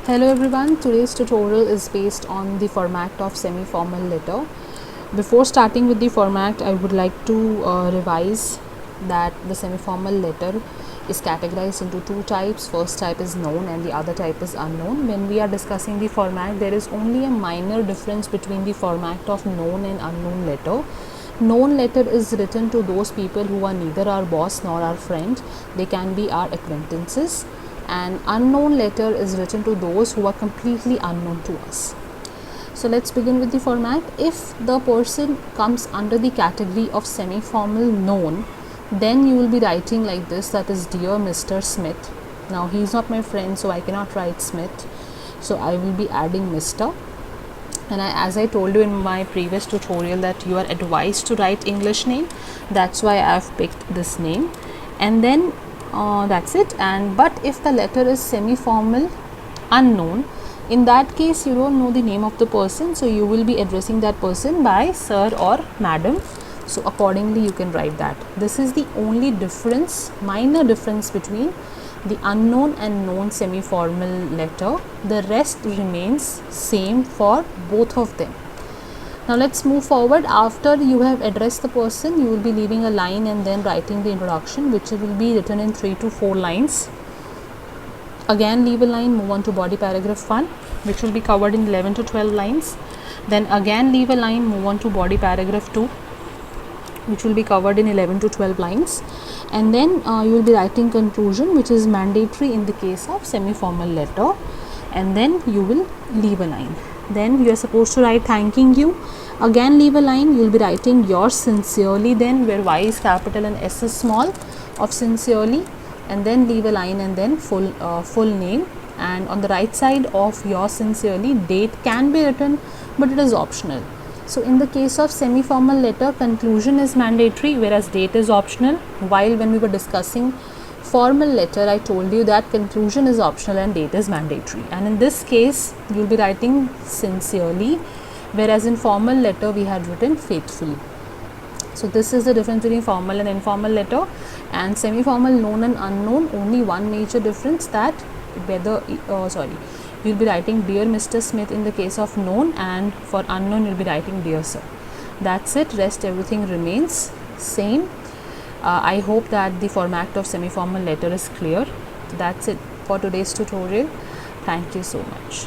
Hello everyone, today's tutorial is based on the format of semi-formal letter. Before starting with the format, I would like to revise that the semi-formal letter is categorized into two types. First type is known and the other type is unknown. When we are discussing the format, there is only a minor difference between the format of known and unknown letter. Known letter is written to those people who are neither our boss nor our friend. They can be our acquaintances. And unknown letter is written to those who are completely unknown to us. So let's begin with the format. If the person comes under the category of semi-formal known, then you will be writing like this, that is, dear Mr. Smith. Now he is not my friend, so I cannot write Smith, so I will be adding Mr. And as I told you in my previous tutorial that you are advised to write English name, that's why I have picked this name. And then that's it. And but if the letter is semi-formal unknown, in that case you don't know the name of the person, so you will be addressing that person by sir or madam. So accordingly you can write that. This is the only difference, minor difference between the unknown and known semi-formal letter. The rest remains same for both of them. Now let's move forward. After you have addressed the person, you will be leaving a line and then writing the introduction, which will be written in 3 to 4 lines. Again leave a line, move on to body paragraph 1, which will be covered in 11 to 12 lines. Then again leave a line, move on to body paragraph 2, which will be covered in 11 to 12 lines. And then you will be writing conclusion, which is mandatory in the case of semi-formal letter. And then you will leave a line. Then you are supposed to write thanking you. Again leave a line, you will be writing yours sincerely, then where Y is capital and S is small, of sincerely. And then leave a line and then full name. And on the right side of yours sincerely, date can be written, but it is optional. So in the case of semi-formal letter, conclusion is mandatory whereas date is optional, while when we were discussing formal letter, I told you that conclusion is optional and date is mandatory. And in this case you will be writing sincerely, whereas in formal letter we had written faithfully. So this is the difference between formal and informal letter. And semi-formal known and unknown, only one major difference, that whether you will be writing dear Mr. Smith in the case of known, and for unknown you will be writing dear sir. That's it. Rest everything remains same. I hope that the format of semi-formal letter is clear. That's it for today's tutorial. Thank you so much.